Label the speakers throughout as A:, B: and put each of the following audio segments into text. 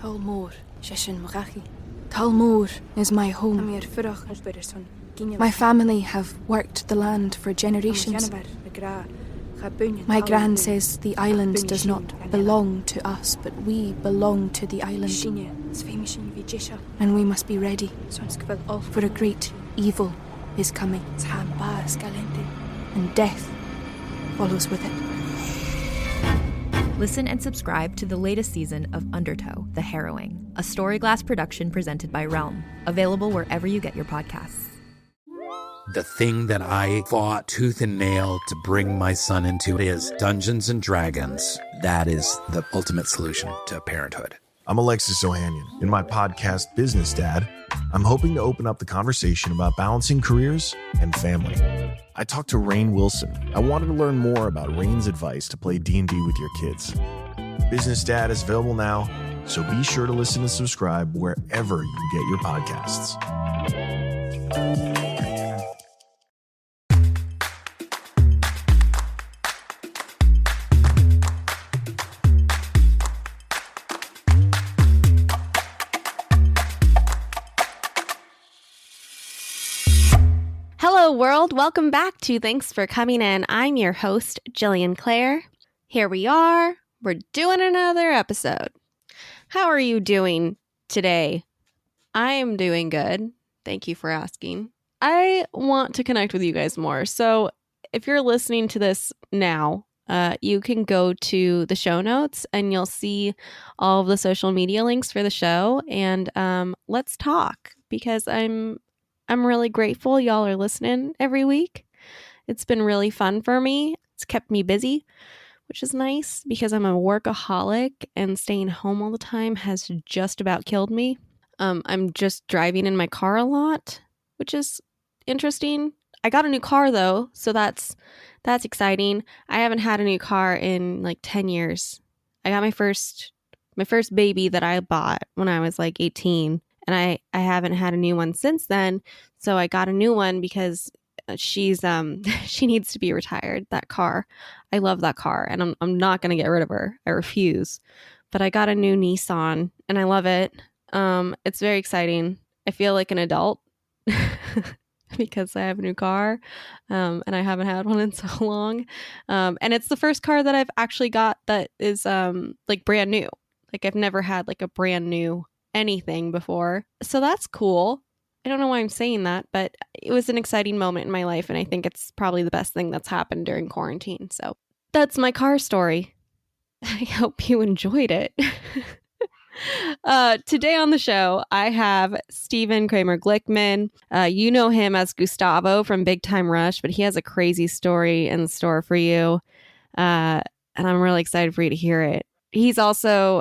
A: Talmor, Shishin Marachi. Talmor is my home. My family have worked the land for generations. My gran says the island does not belong to us, but we belong to the island. And we must be ready, for a great evil is coming, and death follows with it.
B: Listen and subscribe to the latest season of Undertow, The Harrowing, a Storyglass production presented by Realm, available wherever you get your podcasts.
C: The thing that I fought tooth and nail to bring my son into is Dungeons and Dragons. That is the ultimate solution to parenthood.
D: I'm Alexis Ohanian. In my podcast, Business Dad, I'm hoping to open up the conversation about balancing careers and family. I talked to Rainn Wilson. I wanted to learn more about Rainn's advice to play D&D with your kids. Business Dad is available now, so be sure to listen and subscribe wherever you get your podcasts.
E: Hello, world. Welcome back to Thanks for Coming In. I'm your host, Jillian Clare. Here we are. We're doing another episode. How are you doing today? I am doing good. Thank you for asking. I want to connect with you guys more. So if you're listening to this now, you can go to the show notes and you'll see all of the social media links for the show. And let's talk, because I'm really grateful y'all are listening every week. It's been really fun for me. It's kept me busy, which is nice because I'm a workaholic and staying home all the time has just about killed me. I'm just driving in my car a lot, which is interesting. I got a new car though, so that's exciting. I haven't had a new car in like 10 years. I got my first baby that I bought when I was like 18. And I haven't had a new one since then. So I got a new one because she needs to be retired, that car. I love that car and I'm not going to get rid of her. I refuse. But I got a new Nissan and I love it. It's very exciting. I feel like an adult because I have a new car and I haven't had one in so long. And it's the first car that I've actually got that is like brand new. Like I've never had like a brand new anything before. So that's cool. I don't know why I'm saying that, but it was an exciting moment in my life. And I think it's probably the best thing that's happened during quarantine. So that's my car story. I hope you enjoyed it. Today on the show, I have Stephen Kramer Glickman. You know him as Gustavo from Big Time Rush, but he has a crazy story in store for you. And I'm really excited for you to hear it. He's also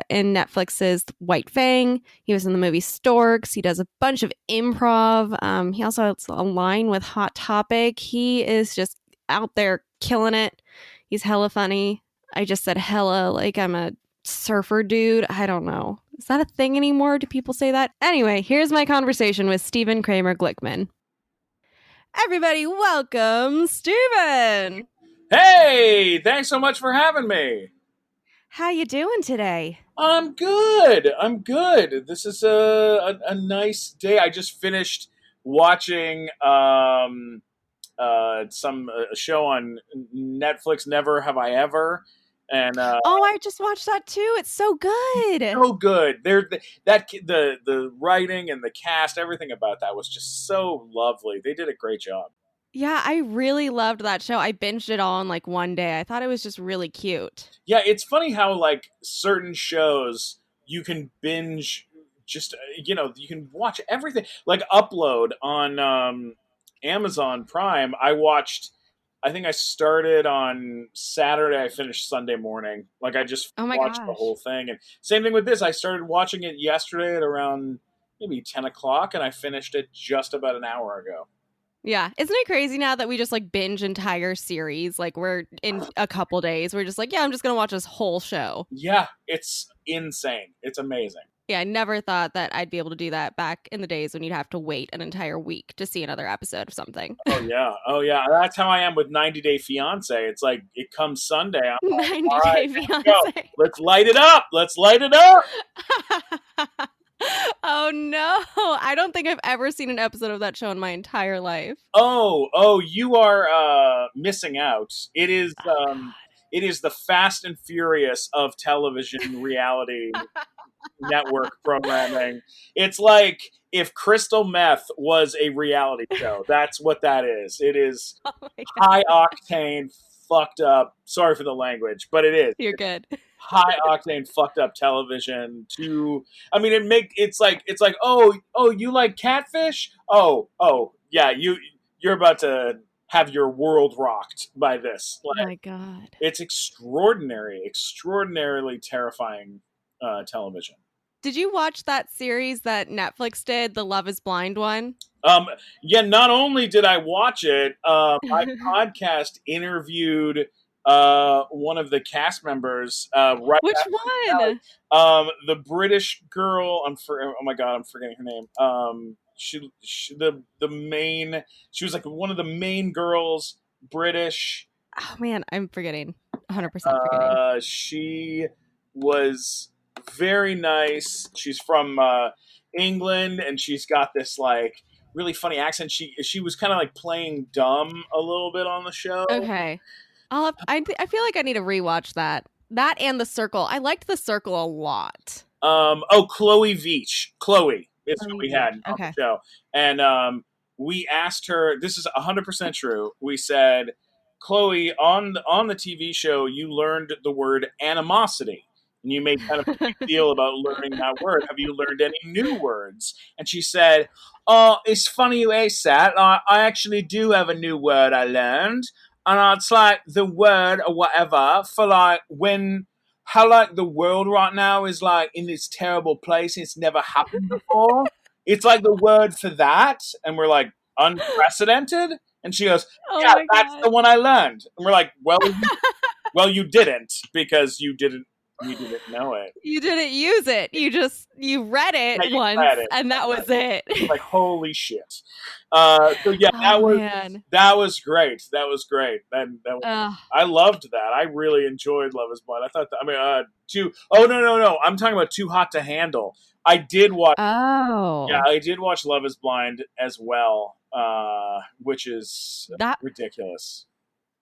E: in Netflix's White Fang. He was in the movie Storks. He does a bunch of improv. He also has a line with Hot Topic. He is just out there killing it. He's hella funny. I just said hella like I'm a surfer dude. I don't know. Is that a thing anymore? Do people say that? Anyway, here's my conversation with Stephen Kramer Glickman. Everybody, welcome Stephen.
F: Hey, thanks so much for having me.
E: How you doing today?
F: I'm good. This is a nice day. I just finished watching some show on Netflix, Never Have I Ever, and
E: I just watched that too. It's so good.
F: So good. The writing and the cast, everything about that was just so lovely. They did a great job.
E: Yeah, I really loved that show. I binged it all in like one day. I thought it was just really cute.
F: Yeah, it's funny how like certain shows you can binge just, you can watch everything. Like Upload on Amazon Prime, I think I started on Saturday, I finished Sunday morning. Like I just watched the whole thing. And same thing with this. I started watching it yesterday at around maybe 10 o'clock and I finished it just about an hour ago.
E: Yeah. Isn't it crazy now that we just like binge entire series? Like we're in a couple days. We're just like, yeah, I'm just going to watch this whole show.
F: Yeah, it's insane. It's amazing.
E: Yeah, I never thought that I'd be able to do that back in the days when you'd have to wait an entire week to see another episode of something.
F: Oh yeah. That's how I am with 90 Day Fiance. It's like it comes Sunday. I'm like,
E: 90
F: all right,
E: Day
F: let's go.
E: Fiance.
F: Let's light it up. Let's light it up.
E: Oh no! I don't think I've ever seen an episode of that show in my entire life.
F: Oh, you are missing out. It is the Fast and Furious of television reality network programming. It's like if crystal meth was a reality show. That's what that is. It is
E: Oh my God.
F: high octane, fucked up. Sorry for the language, but it is.
E: You're good.
F: High octane fucked up television it's like oh you like catfish, oh yeah, you're about to have your world rocked by this.
E: Oh
F: Like,
E: my God.
F: it's extraordinarily terrifying television.
E: Did you watch that series that Netflix did, the Love is Blind one?
F: Yeah, not only did I watch it, my podcast interviewed one of the cast members right
E: Which
F: after the
E: one?
F: finale. The British girl, oh my god, I'm forgetting her name. She was like one of the main girls, British.
E: Oh man, I'm forgetting. 100% forgetting.
F: She was very nice. She's from England, and she's got this like really funny accent. She was kind of like playing dumb a little bit on the show.
E: Okay. I feel like I need to rewatch that. That and The Circle. I liked The Circle a lot.
F: Chloe Veach. Chloe is who we had on
E: Okay.
F: the show. And we asked her, this is 100% true. We said, Chloe, on the TV show, you learned the word animosity. And you made kind of a big deal about learning that word. Have you learned any new words? And she said, oh, it's funny you asked that. I actually do have a new word I learned. And it's like the word or whatever for like how like the world right now is like in this terrible place and it's never happened before. It's like the word for that. And we're like, unprecedented? And she goes, yeah, that's the one I learned. And we're like, well, you didn't, because you didn't know it.
E: You didn't use it. You read it once, and that was it.
F: Like, holy shit. So yeah, that was great. That was great. I loved that. I really enjoyed Love is Blind. I thought no. I'm talking about Too Hot to Handle. I did watch.
E: Oh.
F: Yeah, I did watch Love is Blind as well, which is ridiculous.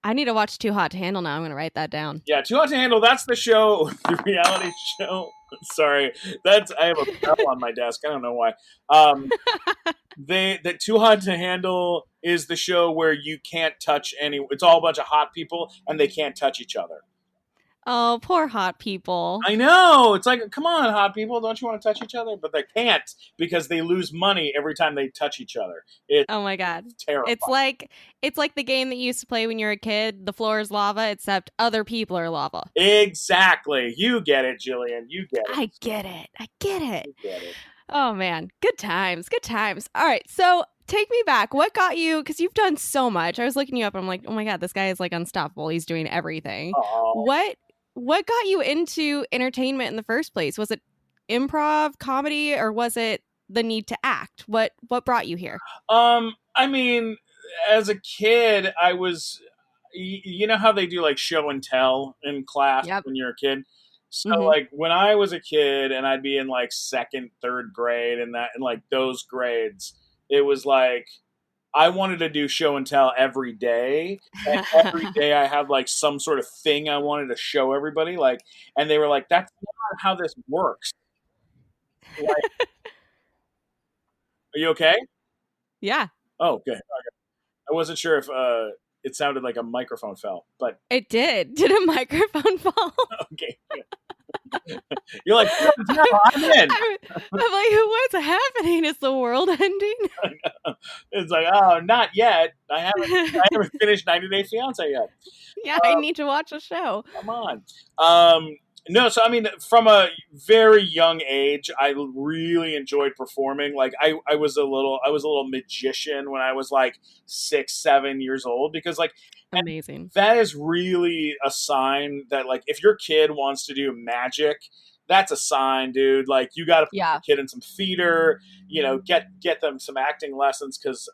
E: I need to watch Too Hot to Handle now. I'm going to write that down.
F: Yeah, Too Hot to Handle, that's the show, the reality show. Sorry, I have a bell on my desk. I don't know why. The Too Hot to Handle is the show where you can't touch it's all a bunch of hot people, and they can't touch each other.
E: Oh, poor hot people.
F: I know. It's like, come on, hot people. Don't you want to touch each other? But they can't, because they lose money every time they touch each other.
E: Oh my God.
F: It's terrible.
E: It's like the game that you used to play when you were a kid. The floor is lava, except other people are lava.
F: Exactly. You get it, Jillian. You get it.
E: I get it.
F: You get it.
E: Oh man. Good times. Good times. All right. So take me back. What got you? Because you've done so much. I was looking you up and I'm like, oh my God, this guy is like unstoppable. He's doing everything. What got you into entertainment in the first place? Was it improv, comedy, or was it the need to act? What brought you here?
F: I mean, as a kid, I was, you know how they do like show and tell in class when you're a kid? So like when I was a kid and I'd be in like second, third grade and like those grades, it was like, I wanted to do show and tell every day. And every day I had like some sort of thing I wanted to show everybody. Like, and they were like, that's not how this works. Like, are you okay?
E: Yeah.
F: Oh, good. Okay. I wasn't sure if it sounded like a microphone fell, but
E: it did. Did a microphone fall?
F: Okay. You're like, no, I'm in.
E: I'm like, what's happening? Is the world ending?
F: It's like, oh, not yet. I haven't finished 90 Day Fiance yet.
E: Yeah, I need to watch a show.
F: Come on. No, so I mean, from a very young age, I really enjoyed performing. Like, I was a little magician when I was like 6, 7 years old, because like,
E: amazing.
F: That is really a sign that like if your kid wants to do magic, that's a sign, dude. Like, you got to put
E: Yeah.
F: the kid in some theater, get them some acting lessons, because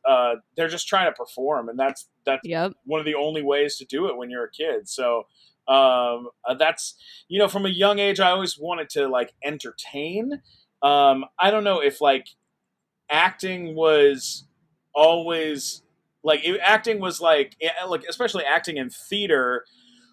F: they're just trying to perform, and that's
E: Yep.
F: one of the only ways to do it when you're a kid. So that's, from a young age, I always wanted to like entertain. I don't know if like acting was always acting was like especially acting in theater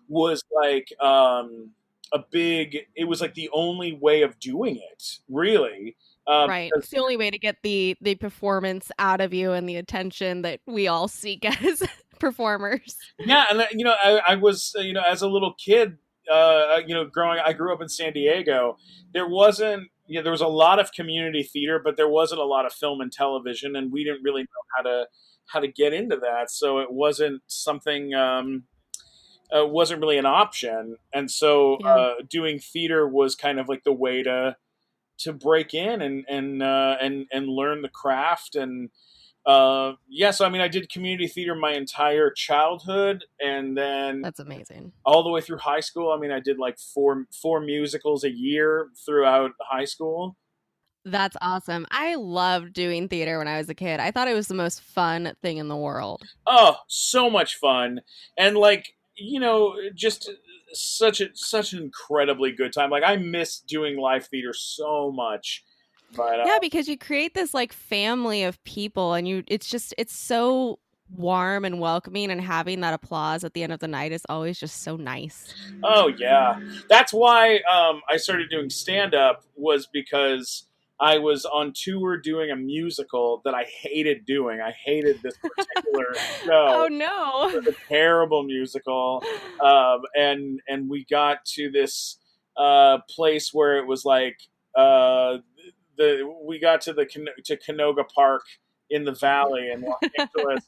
F: was like a big, it was like the only way of doing it, really.
E: Right. It's the only way to get the performance out of you and the attention that we all seek as performers.
F: Yeah, and I was as a little kid, I grew up in San Diego. There wasn't, there was a lot of community theater, but there wasn't a lot of film and television, and we didn't really know how to get into that. So it wasn't something. Wasn't really an option, and so doing theater was kind of like the way to break in and learn the craft. And so I mean, I did community theater my entire childhood, and then
E: That's amazing.
F: all the way through high school. I mean, I did like four musicals a year throughout high school.
E: That's awesome. I loved doing theater when I was a kid. I thought it was the most fun thing in the world.
F: Oh, so much fun. And like, just such an incredibly good time. Like, I miss doing live theater so much. But
E: yeah, because you create this like family of people, and it's so warm and welcoming, and having that applause at the end of the night is always just so nice.
F: Oh yeah, that's why I started doing stand up, was because I was on tour doing a musical that I hated doing. I hated this particular show.
E: Oh no!
F: It was a terrible musical, and we got to this place where it was like we got to Canoga Park in the Valley in Los Angeles,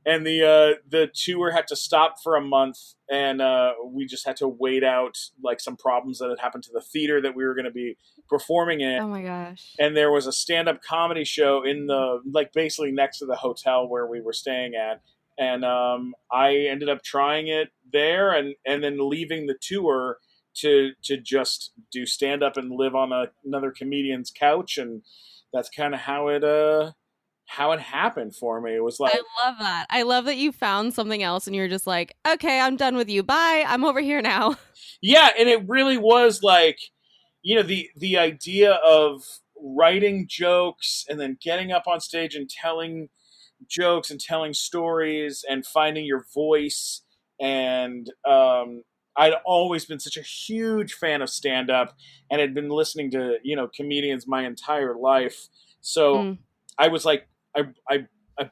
F: and the tour had to stop for a month, and we just had to wait out like some problems that had happened to the theater that we were going to be performing in.
E: Oh my gosh!
F: And there was a stand-up comedy show in the basically next to the hotel where we were staying at, and I ended up trying it there, and then leaving the tour to just do stand-up and live on another comedian's couch, and that's kind of how it happened for me. It was like,
E: I love that. I love that you found something else and you're just like, okay, I'm done with you. Bye. I'm over here now.
F: Yeah, and it really was like, the idea of writing jokes and then getting up on stage and telling jokes and telling stories and finding your voice. And I'd always been such a huge fan of stand-up and had been listening to, comedians my entire life. So I was like, I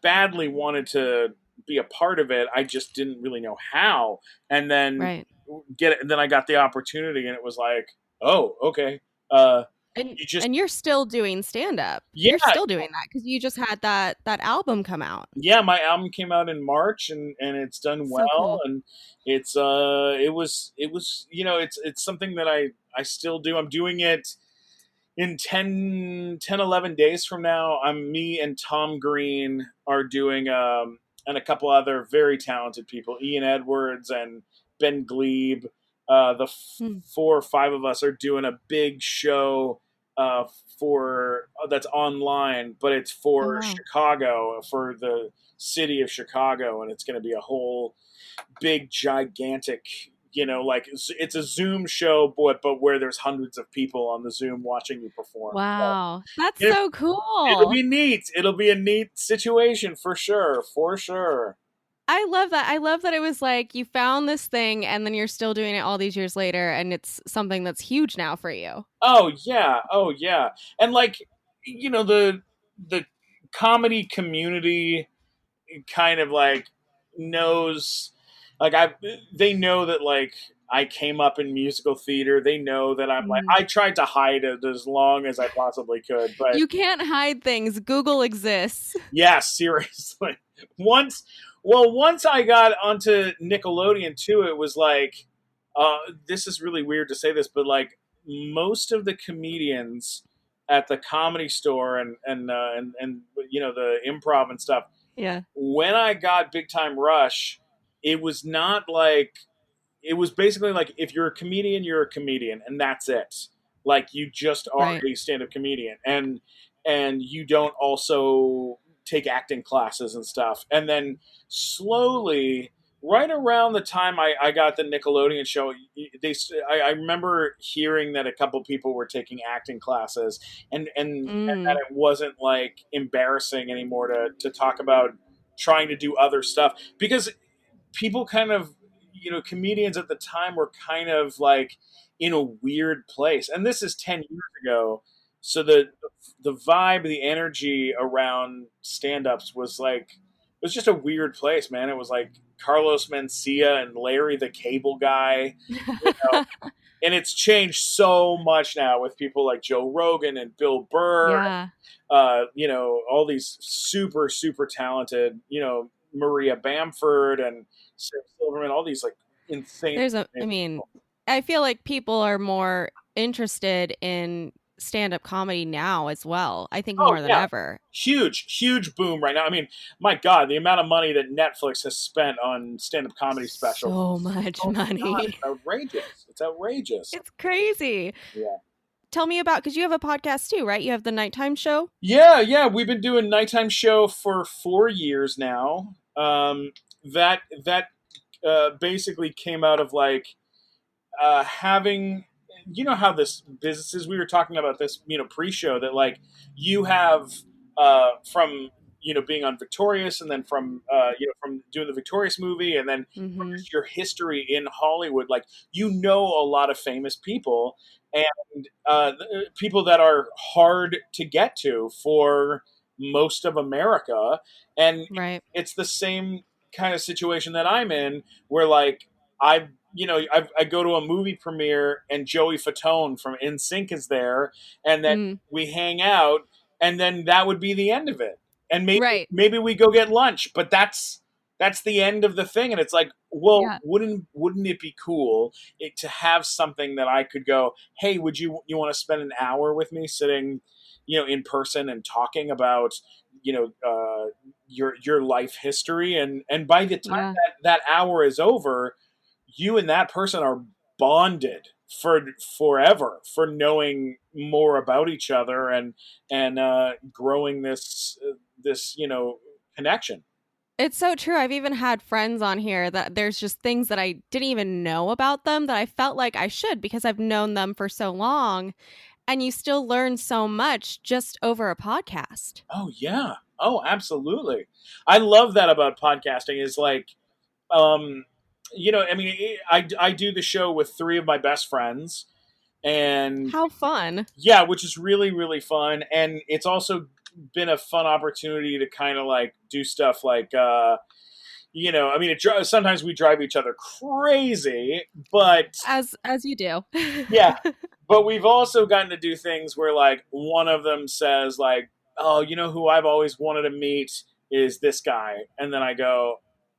F: badly wanted to be a part of it. I just didn't really know how. And then get it. And then I got the opportunity, and it was like, oh, okay.
E: And you're still doing stand-up.
F: Yeah,
E: you're still doing that because you just had that album come out.
F: Yeah, my album came out in March, and it's done well. So cool. And it's it was it's something that I still do. I'm doing it in 10 11 days from now. Me and Tom Green are doing and a couple other very talented people, Ian Edwards and Ben Glebe. The 4 or 5 of us are doing a big show that's online, but it's for Chicago, for the city of Chicago, and it's going to be a whole big gigantic, it's a Zoom show, but where there's hundreds of people on the Zoom watching you perform.
E: Wow, that's so cool.
F: It'll be neat. It'll be a neat situation for sure.
E: I love that. I love that it was like you found this thing and then you're still doing it all these years later, and it's something that's huge now for you.
F: Oh yeah. And like, the comedy community kind of like knows, like they know that like I came up in musical theater. They know that I'm like, I tried to hide it as long as I possibly could, but
E: you can't hide things. Google exists.
F: Yeah, seriously. Once I got onto Nickelodeon too, it was like, this is really weird to say this, but like most of the comedians at the Comedy Store and the Improv and stuff.
E: Yeah.
F: When I got Big Time Rush, it was not like, it was basically like, if you're a comedian, you're a comedian, and that's it. Like, you just are
E: Right.
F: a stand-up comedian, and you don't also take acting classes and stuff. And then slowly, right around the time I got the Nickelodeon show, I remember hearing that a couple people were taking acting classes, and that
E: Mm.
F: it wasn't like embarrassing anymore to talk about trying to do other stuff, because people kind of, comedians at the time were kind of like in a weird place. And this is 10 years ago. So the vibe, the energy around stand-ups was like, it was just a weird place, man. It was like Carlos Mencia and Larry the Cable Guy, you know. And it's changed so much now with people like Joe Rogan and Bill Burr,
E: Yeah.
F: all these super, super talented, Maria Bamford and Sarah Silverman, all these like insane.
E: I mean, I feel like people are more interested in stand-up comedy now as well. I think
F: Oh
E: more than
F: yeah,
E: ever.
F: huge boom right now. I mean, my God, the amount of money that Netflix has spent on stand-up comedy specials,
E: So much
F: oh my God,
E: money.
F: it's outrageous. It's outrageous.
E: It's crazy.
F: Yeah.
E: Tell me about, because you have a podcast too, right? You have the nighttime show.
F: Yeah. We've been doing nighttime show for 4 years now. That basically came out of like having, how this business is. We were talking about this, pre-show, that like you have from being on Victorious, and then from from doing the Victorious movie, and then from
E: Mm-hmm.
F: just your history in Hollywood, like a lot of famous people, and people that are hard to get to for most of America. And
E: Right.
F: it's the same kind of situation that I'm in, where like I go to a movie premiere and Joey Fatone from NSYNC is there, and then
E: Mm.
F: we hang out, and then that would be the end of it. And
E: Right.
F: maybe we go get lunch, but that's the end of the thing. And it's like, well,
E: Yeah.
F: wouldn't it be cool to have something that I could go, hey, would you want to spend an hour with me sitting, in person and talking about, your life history, and by the time
E: Yeah.
F: that hour is over, you and that person are bonded for forever, for knowing more about each other, and growing this connection.
E: It's so true. I've even had friends on here that there's just things that I didn't even know about them that I felt like I should because I've known them for so long. And you still learn so much just over a podcast.
F: Oh yeah, oh absolutely. I love that about podcasting, is like, um I mean, I do the show with three of my best friends, and
E: How fun.
F: yeah, which is really, really fun. And it's also been a fun opportunity to kind of like do stuff like, I mean, sometimes we drive each other crazy, but
E: As you do.
F: yeah, but we've also gotten to do things where like one of them says like, oh, who I've always wanted to meet is this guy. And then I go,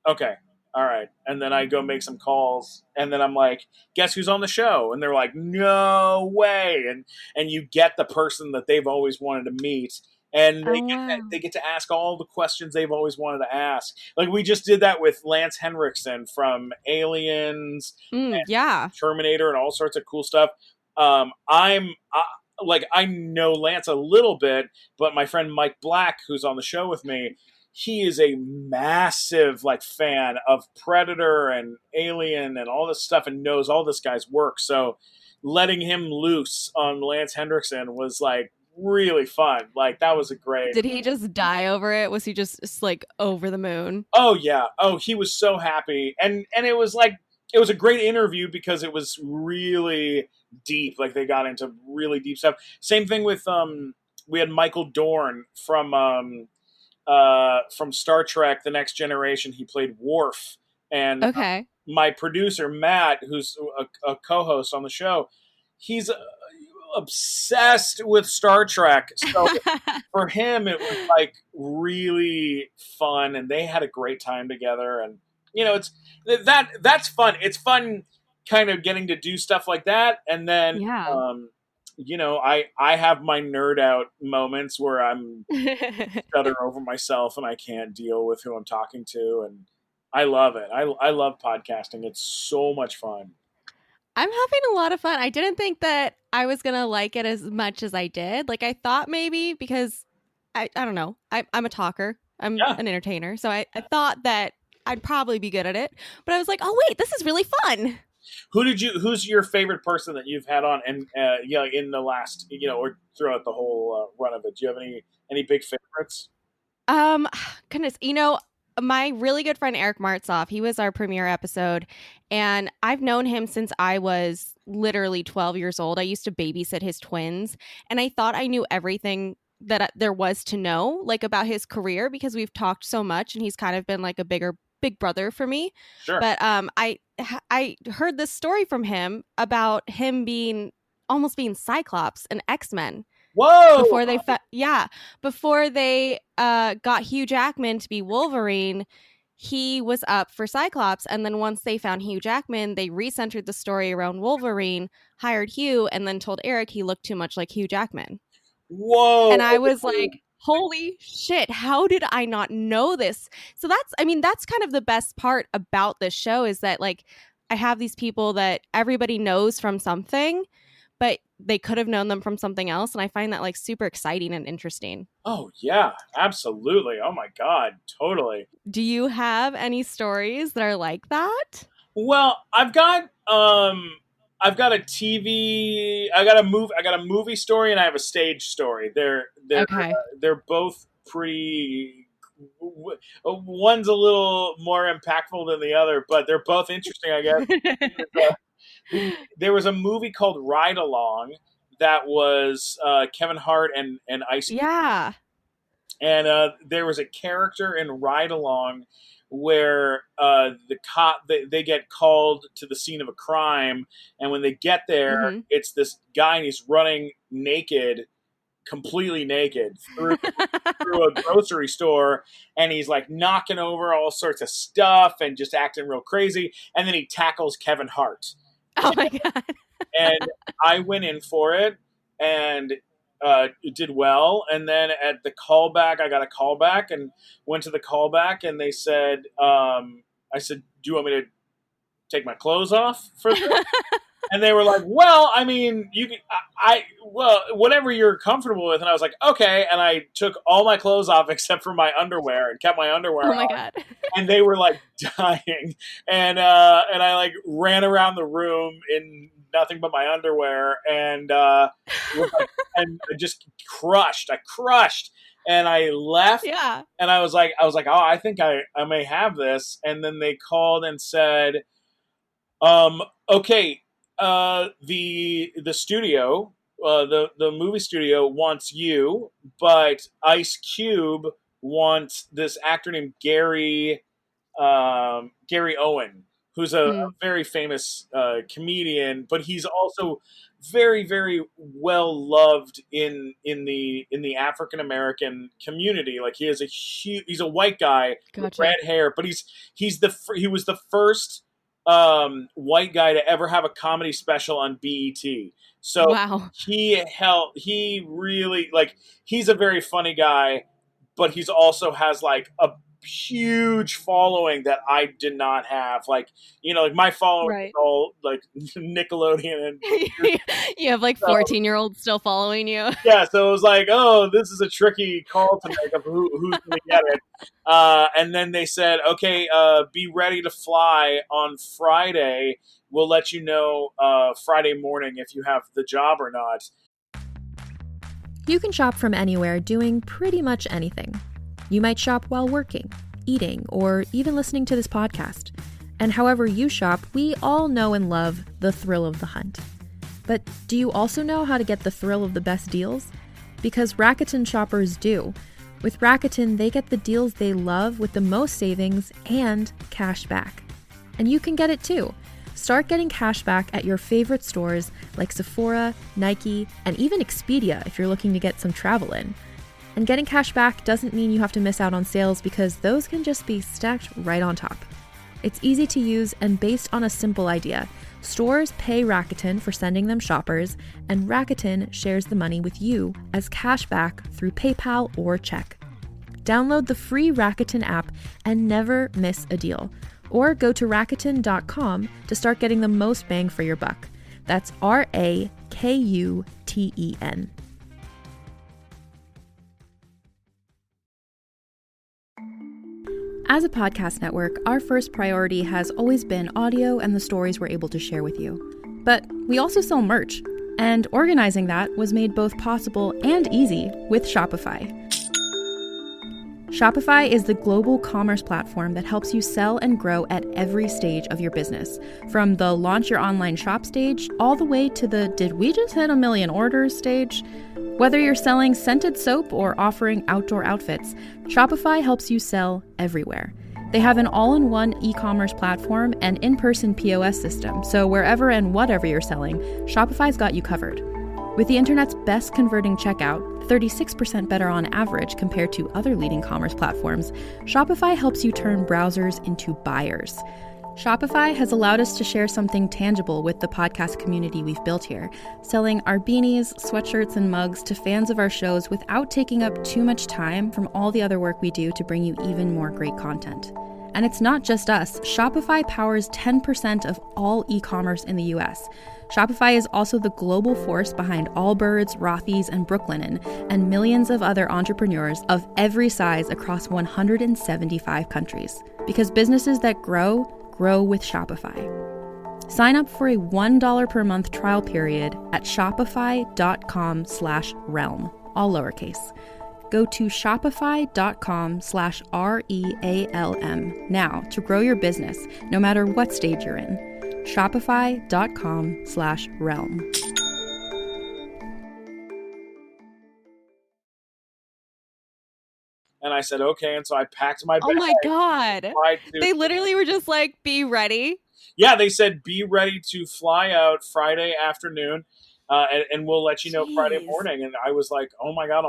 F: okay, all right. And then I go make some calls, and then I'm like, guess who's on the show? And they're like, no way. And you get the person that they've always wanted to meet. And
E: Oh, wow.
F: they get to ask all the questions they've always wanted to ask. Like, we just did that with Lance Henriksen from Aliens,
E: Yeah.
F: Terminator, and all sorts of cool stuff. I know Lance a little bit, but my friend Mike Black, who's on the show with me, he is a massive like fan of Predator and Alien and all this stuff, and knows all this guy's work. So letting him loose on Lance Henriksen was like really fun. Like, that was a great.
E: Did he just die over it? Was he just like over the moon?
F: Oh yeah. Oh, he was so happy. And it was like, it was a great interview because it was really deep. Like, they got into really deep stuff. Same thing with we had Michael Dorn from Star Trek The Next Generation. He played Worf. And
E: Okay.
F: my producer Matt, who's a co-host on the show, he's obsessed with Star Trek. So for him, it was like really fun, and they had a great time together. And it's that's fun. It's fun, kind of getting to do stuff like that. And then,
E: Yeah.
F: I have my nerd out moments where I'm stutter over myself and I can't deal with who I'm talking to, and I love it. I love podcasting. It's so much fun.
E: I'm having a lot of fun. I didn't think that I was going to like it as much as I did. Like, I thought maybe because I don't know. I'm a talker. I'm an entertainer. So I thought that I'd probably be good at it. But I was like, oh, wait, this is really fun.
F: Who's your favorite person that you've had on and in the last, or throughout the whole run of it? Do you have any big favorites?
E: Goodness, my really good friend Eric Martzoff, he was our premiere episode, and I've known him since I was literally 12 years old. I used to babysit his twins, and I thought I knew everything that there was to know, like, about his career, because we've talked so much, and he's kind of been like a big brother for me.
F: Sure.
E: But I heard this story from him about him almost being Cyclops in X-Men.
F: Whoa!
E: Before they got Hugh Jackman to be Wolverine, he was up for Cyclops, and then once they found Hugh Jackman, they recentered the story around Wolverine, hired Hugh, and then told Eric he looked too much like Hugh Jackman.
F: Whoa!
E: And I was like, holy shit, how did I not know this? So that's kind of the best part about this show, is that, like, I have these people that everybody knows from something, but they could have known them from something else. And I find that, like, super exciting and interesting.
F: Oh, yeah, absolutely. Oh, my God, totally.
E: Do you have any stories that are like that?
F: Well, I've got a movie story, and I have a stage story. They're both pretty. One's a little more impactful than the other, but they're both interesting, I guess. There was a movie called Ride Along that was Kevin Hart and Ice Cube.
E: Yeah.
F: And there was a character in Ride Along where the cop they get called to the scene of a crime, and when they get there, it's this guy, and he's running naked, completely naked through a grocery store, and he's like knocking over all sorts of stuff and just acting real crazy, and then he tackles Kevin Hart.
E: Oh my God.
F: And I went in for it and did well. And then at the callback, I got a callback and went to the callback, and they said, I said, do you want me to take my clothes off for this? And they were like, well, I mean, you can, whatever you're comfortable with. And I was like, okay. And I took all my clothes off except for my underwear and kept my underwear on.
E: Oh my God.
F: And they were like dying. And I like ran around the room in nothing but my underwear and and I just crushed. I crushed. And I left.
E: Yeah.
F: And I was like, oh, I think I may have this. And then they called and said, okay, the studio, the movie studio wants you, but Ice Cube wants this actor named Gary Owen, who's a very famous comedian, but he's also very, very well loved in the African American community. Like, he's a white guy with red hair, but he was the first white guy to ever have a comedy special on BET. So
E: wow.
F: he really, like, he's a very funny guy, but he's also has like a huge following that I did not have. Like, like my following is all like Nickelodeon and
E: you have like 14-year-olds still following you.
F: Yeah, so it was like, oh, this is a tricky call to make of who's going to get it. And then they said, okay, be ready to fly on Friday. We'll let you know Friday morning if you have the job or not.
B: You can shop from anywhere doing pretty much anything. You might shop while working, eating, or even listening to this podcast. And however you shop, we all know and love the thrill of the hunt. But do you also know how to get the thrill of the best deals? Because Rakuten shoppers do. With Rakuten, they get the deals they love with the most savings and cash back. And you can get it too. Start getting cash back at your favorite stores like Sephora, Nike, and even Expedia if you're looking to get some travel in. And getting cash back doesn't mean you have to miss out on sales, because those can just be stacked right on top. It's easy to use and based on a simple idea. Stores pay Rakuten for sending them shoppers, and Rakuten shares the money with you as cash back through PayPal or check. Download the free Rakuten app and never miss a deal. Or go to Rakuten.com to start getting the most bang for your buck. That's Rakuten. As a podcast network, our first priority has always been audio and the stories we're able to share with you. But we also sell merch, and organizing that was made both possible and easy with Shopify. Shopify is the global commerce platform that helps you sell and grow at every stage of your business, from the launch your online shop stage all the way to the did we just hit 1 million orders stage. Whether you're selling scented soap or offering outdoor outfits, Shopify helps you sell everywhere. They have an all-in-one e-commerce platform and in-person POS system, so wherever and whatever you're selling, Shopify's got you covered. With the internet's best converting checkout, 36% better on average compared to other leading commerce platforms, Shopify helps you turn browsers into buyers. Shopify has allowed us to share something tangible with the podcast community we've built here, selling our beanies, sweatshirts, and mugs to fans of our shows without taking up too much time from all the other work we do to bring you even more great content. And it's not just us. Shopify powers 10% of all e-commerce in the US. Shopify is also the global force behind Allbirds, Rothy's, and Brooklinen, and millions of other entrepreneurs of every size across 175 countries. Because businesses that grow with Shopify. Sign up for a $1 per month trial period at shopify.com/realm, all lowercase. Go to shopify.com/REALM now to grow your business, no matter what stage you're in. Shopify.com/realm.
F: And I said, okay. And so I packed my bag.
E: Oh my God. They literally were just like, be ready.
F: Yeah, they said, be ready to fly out Friday afternoon, and we'll let you know Friday morning. And I was like, oh my God.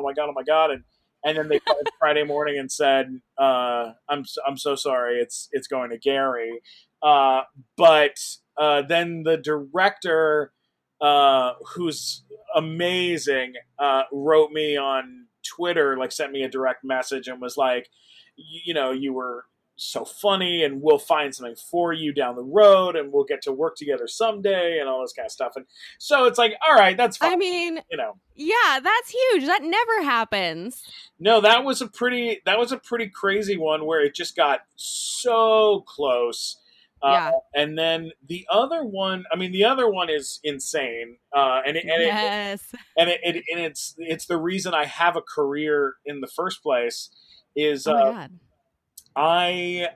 F: And then they called Friday morning and said, I'm so sorry. It's going to Gary. But then the director, who's amazing, wrote me on Twitter, like sent me a direct message and was like, you were so funny and we'll find something for you down the road and we'll get to work together someday and all this kind of stuff. And so it's like, all right, that's fine.
E: I mean, yeah, that's huge. That never happens.
F: No, that was a pretty crazy one where it just got so close.
E: Yeah.
F: And then the other one is insane. It's the reason I have a career in the first place is,
E: oh my God.
F: I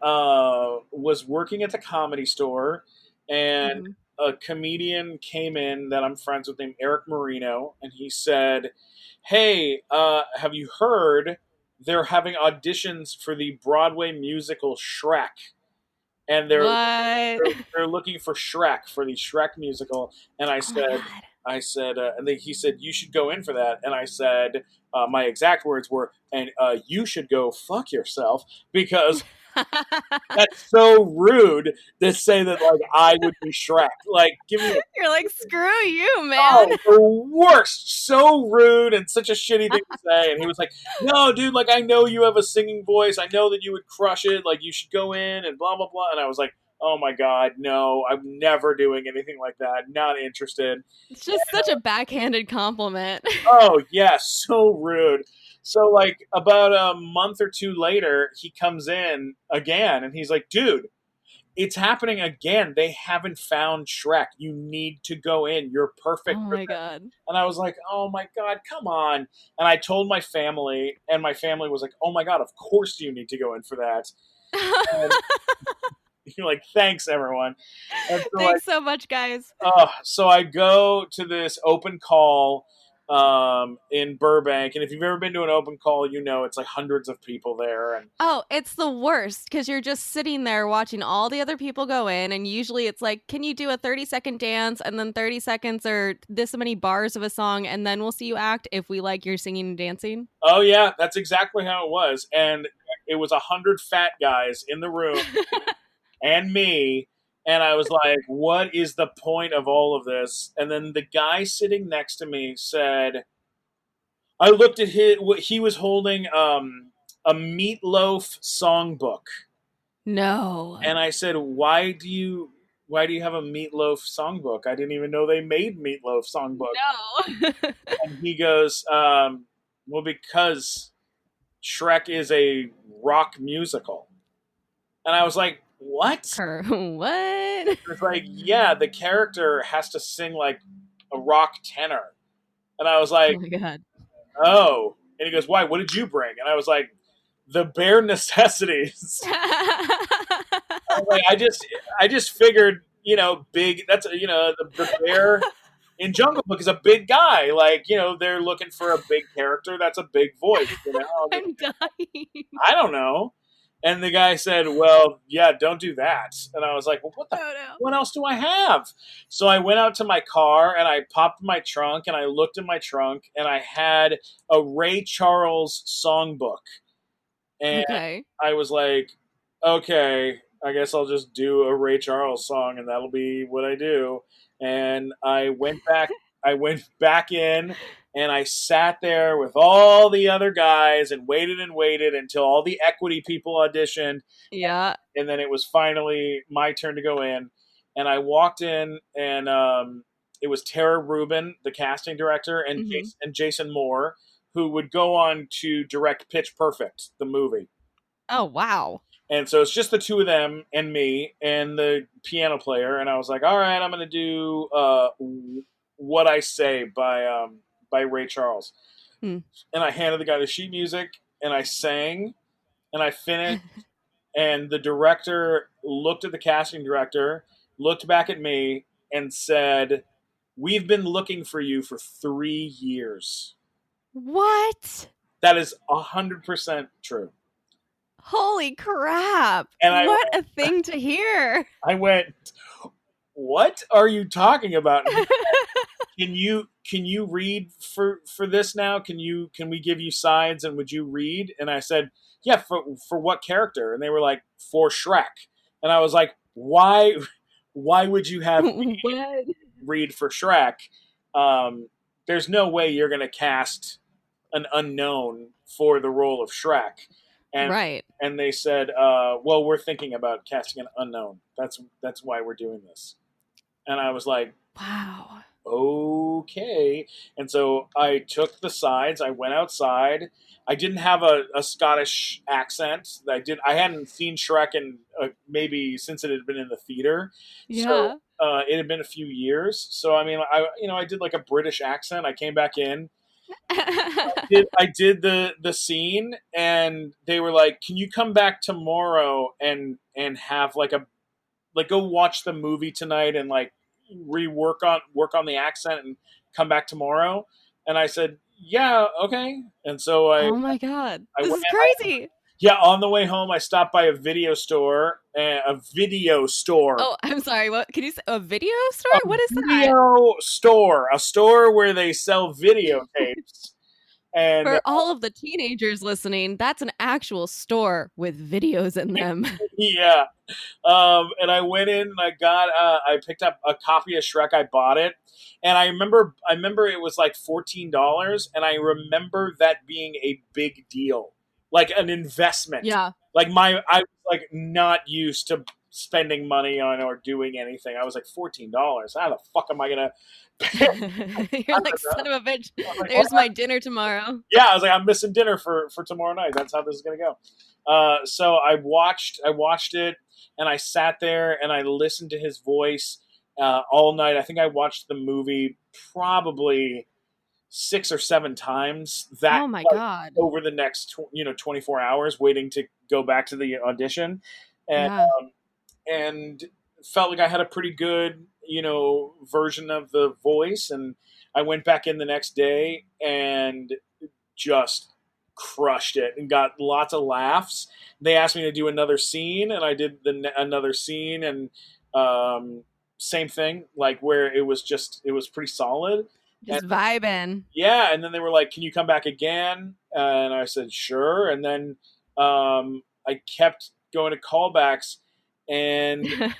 F: was working at the Comedy Store, and a comedian came in that I'm friends with named Eric Marino, and he said, hey, have you heard they're having auditions for the Broadway musical Shrek? And they're looking for Shrek for the Shrek musical. And I said, he said, you should go in for that. And I said, my exact words were, and you should go fuck yourself, because that's so rude to say that, like, I would be Shrek. Like, give me
E: You're like, screw you, man.
F: Oh, the worst. So rude and such a shitty thing to say. And he was like, no, dude, like, I know you have a singing voice. I know that you would crush it. Like, you should go in and blah, blah, blah. And I was like, oh my God, no, I'm never doing anything like that. Not interested.
E: It's just such a backhanded compliment.
F: Oh, yeah, so rude. So, like, about a month or two later, he comes in again, and he's like, dude, it's happening again. They haven't found Shrek. You need to go in. You're perfect.
E: Oh, my God.
F: And I was like, oh, my God, come on. And I told my family, and my family was like, oh, my God, of course you need to go in for that. And you're like, thanks, everyone. And so
E: thanks so much, guys.
F: So I go to this open call in Burbank, and if you've ever been to an open call, it's like hundreds of people there. And
E: it's the worst, because you're just sitting there watching all the other people go in, and usually it's like, can you do a 30-second dance, and then 30 seconds or this many bars of a song, and then we'll see you act if we like your singing and dancing.
F: Oh yeah, that's exactly how it was. And it was 100 fat guys in the room and me. And I was like, what is the point of all of this? And then the guy sitting next to me said, I looked at he was holding a Meatloaf songbook.
E: No.
F: And I said, why do you have a Meatloaf songbook? I didn't even know they made Meatloaf songbook.
E: No.
F: And he goes, well, because Shrek is a rock musical. And I was like, what?
E: What?
F: It's like, yeah, the character has to sing like a rock tenor. And I was
E: Oh
F: like,
E: my God.
F: oh. And he goes, why? What did you bring? And I was like, the bare necessities. I was like, I just figured, big. That's the bear in Jungle Book is a big guy. Like, they're looking for a big character. That's a big voice.
E: I'm dying.
F: I don't know. And the guy said, well, yeah, don't do that. And I was like, well, what else do I have? So I went out to my car and I popped my trunk and I looked in my trunk and I had a Ray Charles songbook. And
E: Okay.
F: I was like, okay, I guess I'll just do a Ray Charles song and that'll be what I do. And I went back in and I sat there with all the other guys and waited until all the equity people auditioned.
E: Yeah.
F: And then it was finally my turn to go in. And I walked in and it was Tara Rubin, the casting director, and Jason Moore, who would go on to direct Pitch Perfect, the movie.
E: Oh, wow.
F: And so it's just the two of them and me and the piano player. And I was like, all right, I'm going to do What I Say by Ray Charles. And I handed the guy the sheet music and I sang and I finished. And the director looked at the casting director, looked back at me and said, we've been looking for you for 3 years.
E: What?
F: That is 100% true.
E: Holy crap.
F: And
E: what a thing to hear.
F: I went, what are you talking about? Can you read for this now? Can we give you sides and would you read? And I said, yeah, for what character? And they were like, for Shrek. And I was like, why would you have me read for Shrek? There's no way you're going to cast an unknown for the role of Shrek. And,
E: right.
F: And they said, well, we're thinking about casting an unknown. That's why we're doing this. And I was like,
E: wow.
F: Okay. And so I took the sides. I went outside. I didn't have a Scottish accent. I hadn't seen Shrek in maybe since it had been in the theater.
E: Yeah.
F: So it had been a few years. So I mean, I did like a British accent. I came back in. I did the scene, and they were like, "Can you come back tomorrow and have go watch the movie tonight and like work on the accent and come back tomorrow?" And I said, "Yeah, okay." And so
E: oh my God, this is crazy.
F: On the way home, I stopped by a video store. Oh,
E: I'm sorry. What can you say? A video store? What is that?
F: Video store. A store where they sell videotapes. And
E: for all of the teenagers listening, that's an actual store with videos in them.
F: Yeah. And I went in and I picked up a copy of Shrek. I bought it. And I remember it was like $14. And I remember that being a big deal, like an investment.
E: Yeah.
F: Like I was like not used to spending money on or doing anything. I was like, $14. How the fuck am I going to pay?
E: You're like, son of a bitch. Like, there's my dinner tomorrow.
F: Yeah. I was like, I'm missing dinner for tomorrow night. That's how this is going to go. So I watched it. And I sat there and I listened to his voice all night. I think I watched the movie probably 6 or 7 times.
E: Oh my God!
F: Over the next 24 hours, waiting to go back to the audition, and felt like I had a pretty good version of the voice. And I went back in the next day and just crushed it and got lots of laughs. They asked me to do another scene, and I did another scene, and same thing, like where it was pretty solid,
E: just vibing.
F: Yeah, and then they were like, "Can you come back again?" And I said, "Sure." And then I kept going to callbacks, and it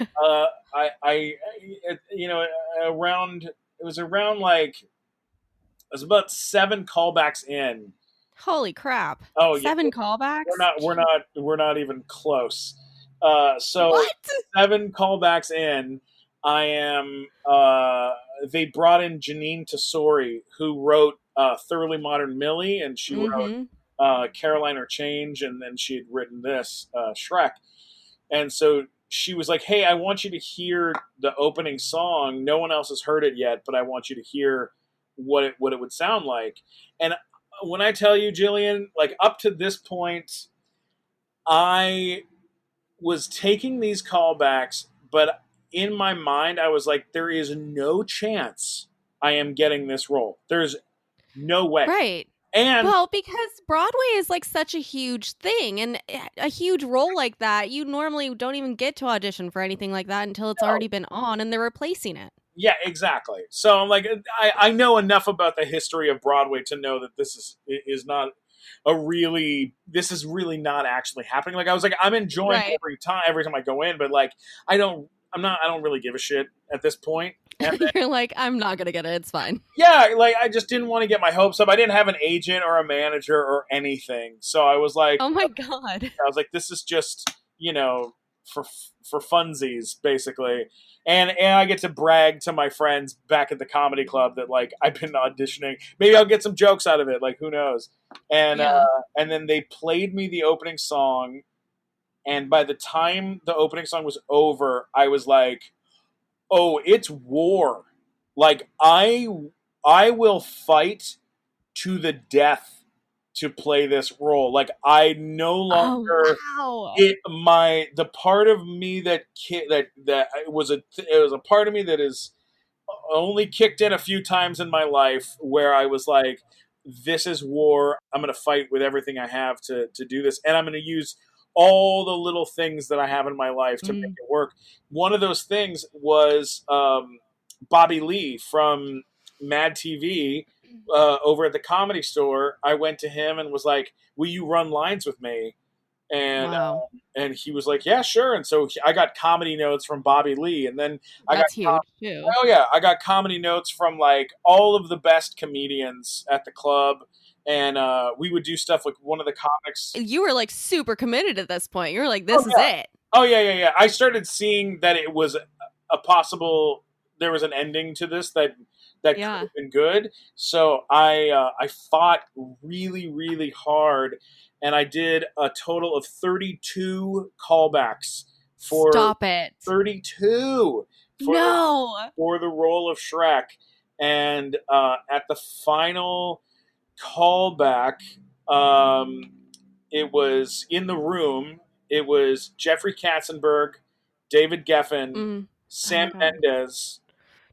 F: was about 7 callbacks in.
E: Holy crap!
F: Oh,
E: 7 callbacks.
F: We're not even close. So
E: What?
F: 7 callbacks in, I am. They brought in Janine Tesori, who wrote Thoroughly Modern Millie, and she wrote Caroline or Change, and then she had written this Shrek. And so she was like, "Hey, I want you to hear the opening song. No one else has heard it yet, but I want you to hear what it would sound like." And when I tell you, Jillian, like up to this point, I was taking these callbacks, but in my mind, I was like, there is no chance I am getting this role. There's no way.
E: Right.
F: And
E: well, because Broadway is like such a huge thing, and a huge role like that, you normally don't even get to audition for anything like that until it's already been on and they're replacing it.
F: yeah, exactly. So I'm like, I know enough about the history of Broadway to know that this is not this is really not actually happening. Like I was like, I'm enjoying every time I go in, but like I don't really give a shit at this point. And then,
E: You're like, I'm not gonna get it. It's fine.
F: yeah, like I just didn't want to get my hopes up. I didn't have an agent or a manager or anything, so I was like,
E: oh my god,
F: I was like, this is just for funsies basically. And I get to brag to my friends back at the comedy club that like I've been auditioning. Maybe I'll get some jokes out of it. Like who knows? And and then they played me the opening song, and by the time the opening song was over, I was like, "Oh, it's war! Like I will fight to the death to play this role. Like I no longer the part of me that it was a part of me that is only kicked in a few times in my life where I was like, this is war. I'm going to fight with everything I have to do this, and I'm going to use all the little things that I have in my life to make it work. One of those things was Bobby Lee from Mad TV. Over at the Comedy Store, I went to him and was like, "Will you run lines with me?" And he was like, "Yeah, sure." And so I got comedy notes from Bobby Lee, and then
E: that's huge too.
F: Oh yeah, I got comedy notes from like all of the best comedians at the club, and we would do stuff like one of the comics.
E: You were like super committed at this point. You were like, "This is it."
F: Oh yeah. I started seeing that it was a possible. There was an ending to this that could have been good. So I fought really, really hard, and I did a total of 32 callbacks for 32 for the role of Shrek. And at the final callback, it was in the room. It was Jeffrey Katzenberg, David Geffen, Sam Mendes.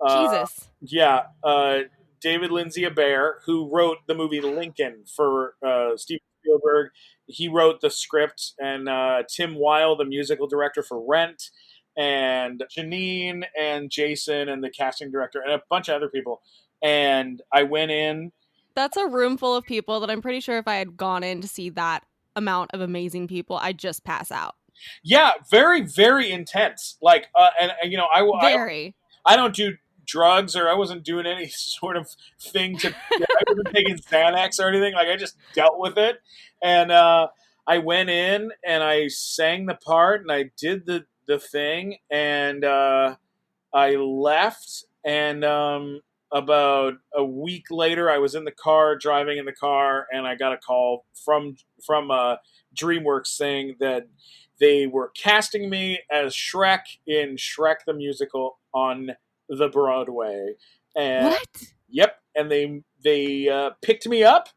E: Jesus.
F: David Lindsay Abair, who wrote the movie Lincoln for Steven Spielberg. He wrote the script, and Tim Weil, the musical director for Rent, and Janine and Jason and the casting director, and a bunch of other people. And I went in.
E: That's a room full of people that I'm pretty sure if I had gone in to see that amount of amazing people, I'd just pass out.
F: Yeah, very, very intense. Like, and you know, I don't do drugs, or I wasn't doing any sort of thing I wasn't taking Xanax or anything. Like I just dealt with it, and I went in and I sang the part and I did the thing, and I left, and about a week later I was driving in the car, and I got a call from DreamWorks saying that they were casting me as Shrek in Shrek the Musical on the Broadway. And
E: what?
F: Yep, and they picked me up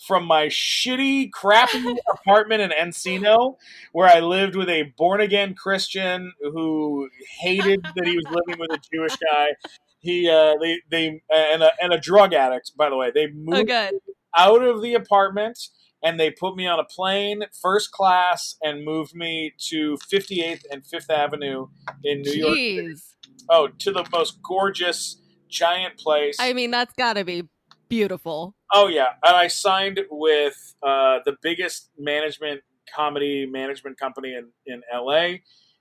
F: from my shitty, crappy apartment in Encino, where I lived with a born-again Christian who hated that he was living with a Jewish guy. And a drug addict, by the way. They moved me out of the apartment, and they put me on a plane, first class, and moved me to 58th and 5th Avenue in New York City. Oh, to the most gorgeous, giant place.
E: I mean, that's gotta be beautiful.
F: Oh, yeah. And I signed with the biggest comedy management company in LA.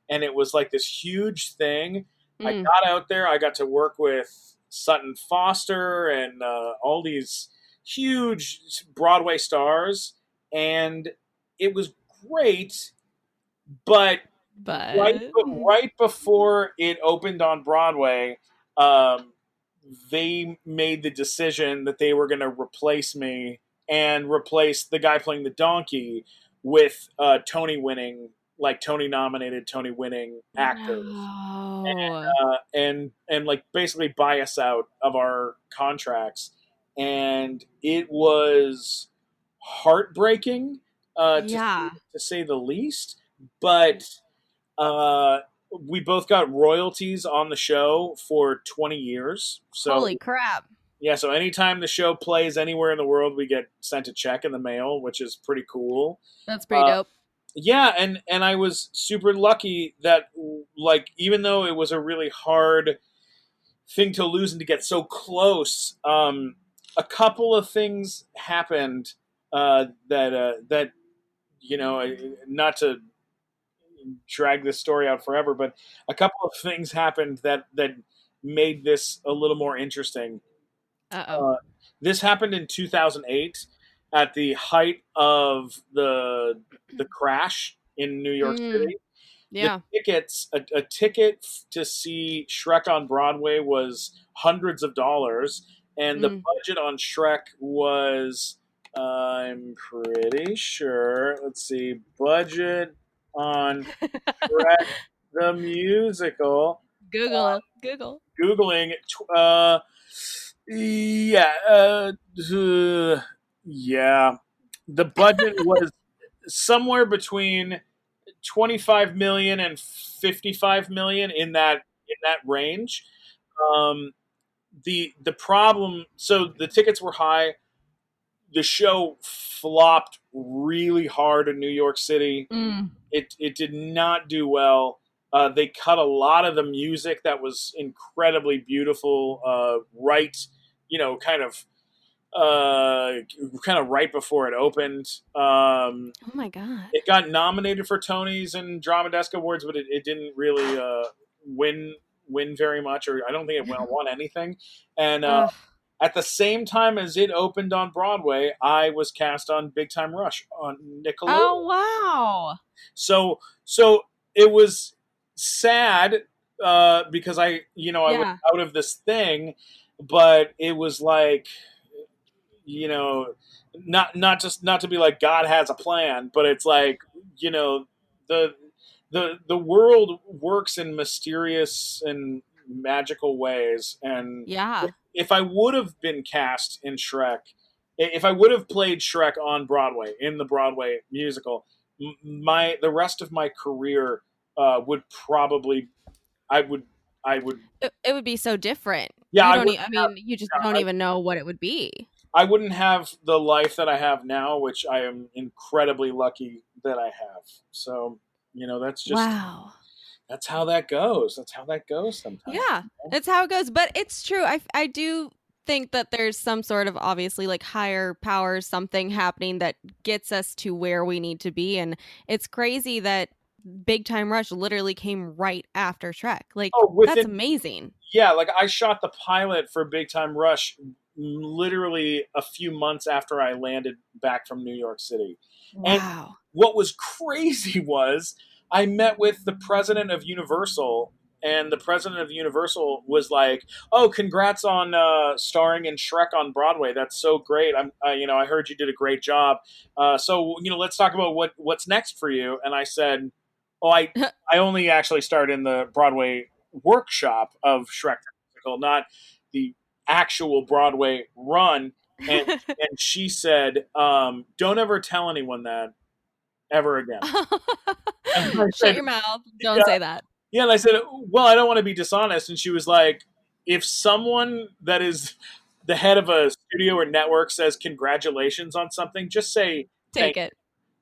F: And it was like this huge thing. I got out there. I got to work with Sutton Foster and all these huge Broadway stars. And it was great. But
E: But
F: right before it opened on Broadway, um, they made the decision that they were going to replace me and replace the guy playing the donkey with Tony nominated, Tony winning actors,
E: no.
F: and like basically buy us out of our contracts, and it was heartbreaking,
E: Yeah.
F: to say the least. But uh, we both got royalties on the show for 20 years. So
E: Holy crap.
F: yeah, so anytime the show plays anywhere in the world, we get sent a check in the mail, which is pretty cool.
E: That's pretty
F: Uh,
E: dope.
F: yeah, and I was super lucky that, like, even though it was a really hard thing to lose and to get so close, a couple of things happened, that not to drag this story out forever, but a couple of things happened that made this a little more interesting.
E: Uh-oh.
F: This happened in 2008 at the height of the crash in New York City.
E: Yeah.
F: A ticket to see Shrek on Broadway was hundreds of dollars, and the budget on Shrek was, I'm pretty sure, let's see, budget on Shrek the musical.
E: Google.
F: Googling, yeah, yeah. The budget was somewhere between 25 million and 55 million, in that range. Um, the problem, so the tickets were high. The show flopped really hard in New York City. It did not do well. They cut a lot of the music that was incredibly beautiful, right, kind of right before it opened.
E: Oh my god.
F: It got nominated for Tonys and Drama Desk Awards, but it didn't really win very much, or I don't think it won anything. And at the same time as it opened on Broadway, I was cast on Big Time Rush on Nickelodeon.
E: Oh wow.
F: So it was sad, because I was out of this thing, but it was like, not to be like God has a plan, but it's like, the the world works in mysterious and magical ways, and
E: Yeah.
F: if I would have been cast in Shrek, if I would have played Shrek on Broadway in the Broadway musical, the rest of my career would probably I would
E: It would be so different.
F: yeah,
E: You just don't even know what it would be.
F: I wouldn't have the life that I have now, which I am incredibly lucky that I have. So, that's just
E: Wow.
F: that's how that goes. That's how that goes sometimes.
E: Yeah, that's how it goes. But it's true. I do think that there's some sort of obviously like higher power, something happening that gets us to where we need to be. And it's crazy that Big Time Rush literally came right after Shrek. Like, that's amazing.
F: Yeah, like I shot the pilot for Big Time Rush literally a few months after I landed back from New York City.
E: Wow.
F: And what was crazy was I met with the president of Universal, and the president of Universal was like, "Oh, congrats on starring in Shrek on Broadway. That's so great. I heard you did a great job. So let's talk about what's next for you." And I said, "Oh, I only actually starred in the Broadway workshop of Shrek the Musical, not the actual Broadway run." And she said, "Don't ever tell anyone that ever again."
E: Shut your mouth. Don't say that.
F: Yeah, and I said, "Well, I don't want to be dishonest." And she was like, "If someone that is the head of a studio or network says congratulations on something, just say
E: take it."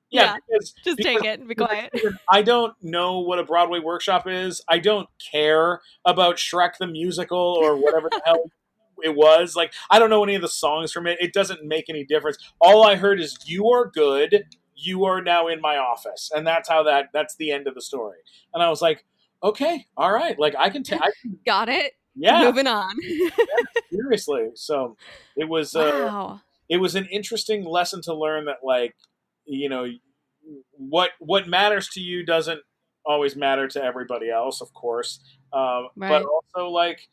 F: Yeah,
E: just take it and be quiet.
F: I don't know what a Broadway workshop is. I don't care about Shrek the Musical or whatever the hell it was. Like, I don't know any of the songs from it. It doesn't make any difference. All I heard is, you are good. You are now in my office. And that's the end of the story. And I was like, okay, all right. Like, I can
E: got it.
F: Yeah.
E: Moving on.
F: Yeah, seriously. So it was,
E: wow.
F: It was an interesting lesson to learn that, like, what matters to you doesn't always matter to everybody else, of course. But
E: Right.
F: also, like,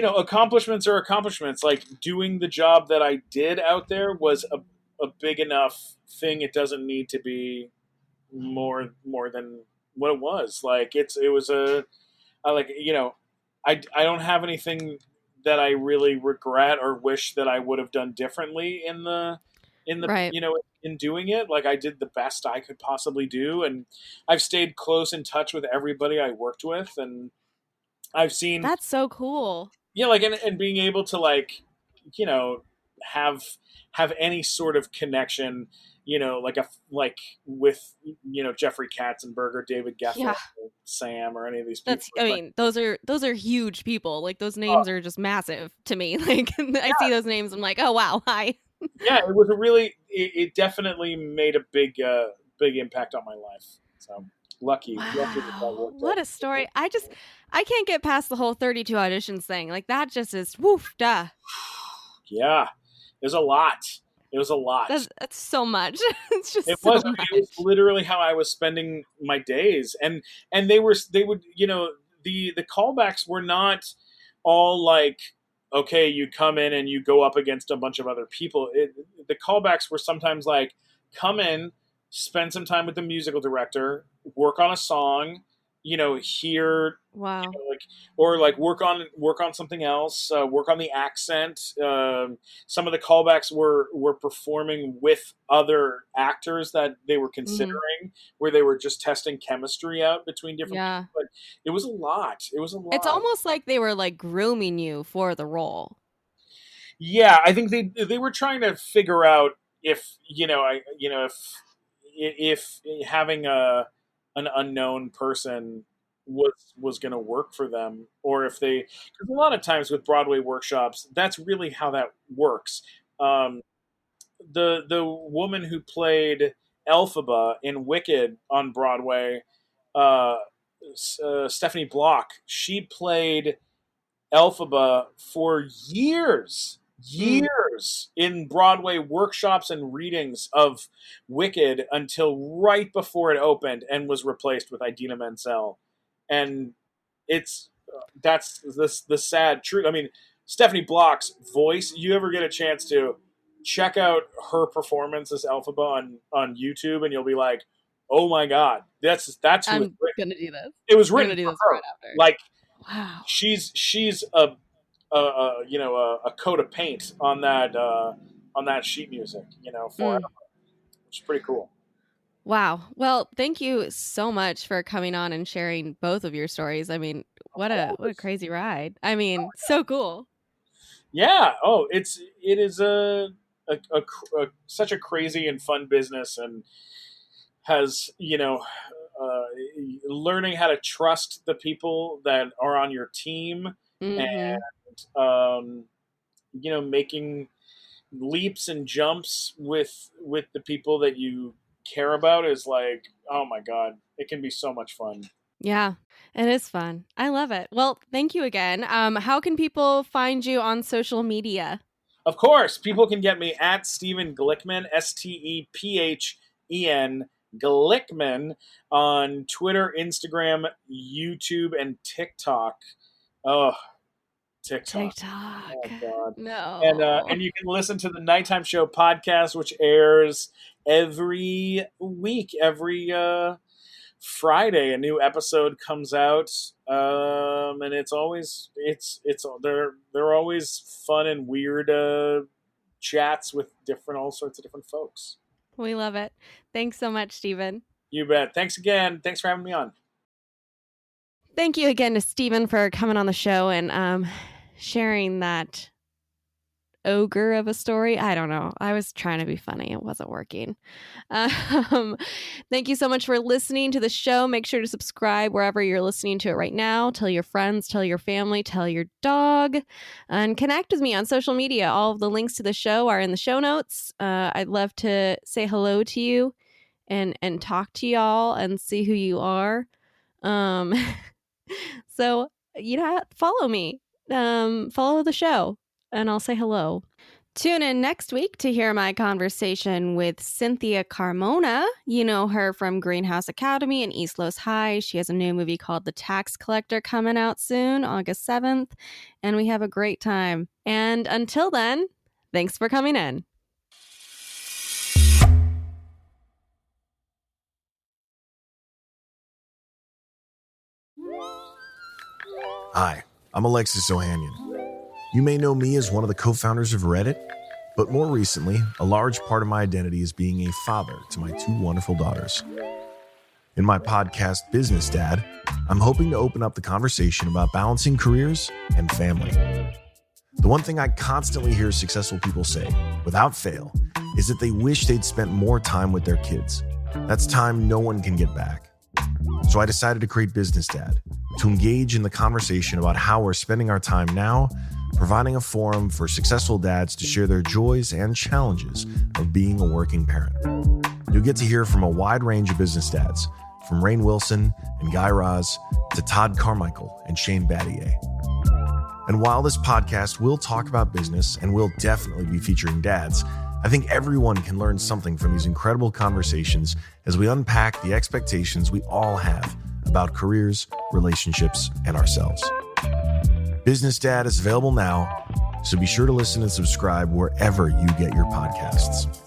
F: accomplishments are accomplishments. Like, doing the job that I did out there was a big enough thing. It doesn't need to be more than what it was. Like, it was I like, I don't have anything that I really regret or wish that I would have done differently in the
E: Right.
F: in doing it. Like, I did the best I could possibly do, and I've stayed close in touch with everybody I worked with, and I've seen,
E: That's so cool.
F: yeah, like, and being able to, like, you know have any sort of connection, like with Jeffrey Katzenberger, David Geffen,
E: Yeah.
F: Sam, or any of these people.
E: That's, I
F: Like,
E: mean, those are huge people. Like, those names are just massive to me. Like, I see those names, I'm like, oh wow, hi.
F: yeah, it was a really, it definitely made a big impact on my life. So lucky that
E: Wow,
F: worked
E: what
F: out.
E: a story. I can't get past the whole 32 auditions thing. Like, that just is woof, duh.
F: Yeah, it was a lot. It was a lot.
E: That's so much. It's
F: It
E: just so
F: was. I mean, it was
E: much.
F: literally how I was spending my days, and they would, the callbacks were not all like, okay, you come in and you go up against a bunch of other people. The callbacks were sometimes like, come in, spend some time with the musical director, work on a song, hear,
E: Wow.
F: like, or like work on something else, work on the accent. Some of the callbacks were performing with other actors that they were
E: Hmm.
F: considering, where they were just testing chemistry out between different people.
E: Yeah.
F: But it was a lot. It was a
E: It's
F: lot.
E: almost like they were like grooming you for the role.
F: Yeah, I think they were trying to figure out if if having an unknown person was going to work for them, or if they, because a lot of times with Broadway workshops, that's really how that works. Um, the woman who played Elphaba in Wicked on Broadway, uh, Stephanie Block, she played Elphaba for
E: Mm.
F: years in Broadway workshops and readings of Wicked, until right before it opened and was replaced with Idina Menzel. And it's that's the sad truth. I mean, Stephanie Block's voice. You ever get a chance to check out her performance as Elphaba on YouTube, and you'll be like, "Oh my God, that's who was
E: I'm
F: written.
E: gonna do this.
F: It was
E: I'm
F: written
E: gonna do
F: for
E: this
F: her."
E: right after.
F: Like,
E: Wow.
F: she's a coat of paint on that sheet music, forever,
E: Mm.
F: which is pretty cool.
E: Wow. Well, thank you so much for coming on and sharing both of your stories. I mean,
F: Of
E: what a
F: course.
E: crazy ride. I mean, so cool.
F: Yeah. Oh, it is such a crazy and fun business, and has, uh, learning how to trust the people that are on your team,
E: Mm-hmm.
F: and making leaps and jumps with the people that you care about, is like, oh my God, it can be so much fun.
E: Yeah, it is fun. I love it. Well, thank you again. How can people find you on social media?
F: Of course, people can get me at Stephen Glickman, Stephen Glickman, on Twitter, Instagram, YouTube, and TikTok. Oh, TikTok.
E: TikTok.
F: Oh God.
E: No.
F: And you can listen to the Nighttime Show podcast, which airs every week, every Friday. A new episode comes out, and they're always fun and weird chats with all sorts of different folks.
E: We love it. Thanks so much, Stephen.
F: You bet. Thanks again. Thanks for having me on.
E: Thank you again to Stephen for coming on the show and sharing that ogre of a story. I don't know. I was trying to be funny. It wasn't working. Um, thank you so much for listening to the show. Make sure to subscribe wherever you're listening to it right now. Tell your friends, tell your family, tell your dog, and connect with me on social media. All of the links to the show are in the show notes. I'd love to say hello to you and talk to y'all and see who you are. Um, so follow me. Follow the show and I'll say hello. Tune in next week to hear my conversation with Cynthia Carmona. You know her from Greenhouse Academy and East Los High. She has a new movie called The Tax Collector coming out soon, August 7th, and we have a great time. And until then, thanks for coming in.
D: Hi, I'm Alexis Ohanian. You may know me as one of the co-founders of Reddit, but more recently, a large part of my identity is being a father to my two wonderful daughters. In my podcast, Business Dad, I'm hoping to open up the conversation about balancing careers and family. The one thing I constantly hear successful people say, without fail, is that they wish they'd spent more time with their kids. That's time no one can get back. So I decided to create Business Dad, to engage in the conversation about how we're spending our time now, providing a forum for successful dads to share their joys and challenges of being a working parent. You'll get to hear from a wide range of business dads, from Rainn Wilson and Guy Raz to Todd Carmichael and Shane Battier. And while this podcast will talk about business and will definitely be featuring dads, I think everyone can learn something from these incredible conversations as we unpack the expectations we all have about careers, relationships, and ourselves. Business Dad is available now, so be sure to listen and subscribe wherever you get your podcasts.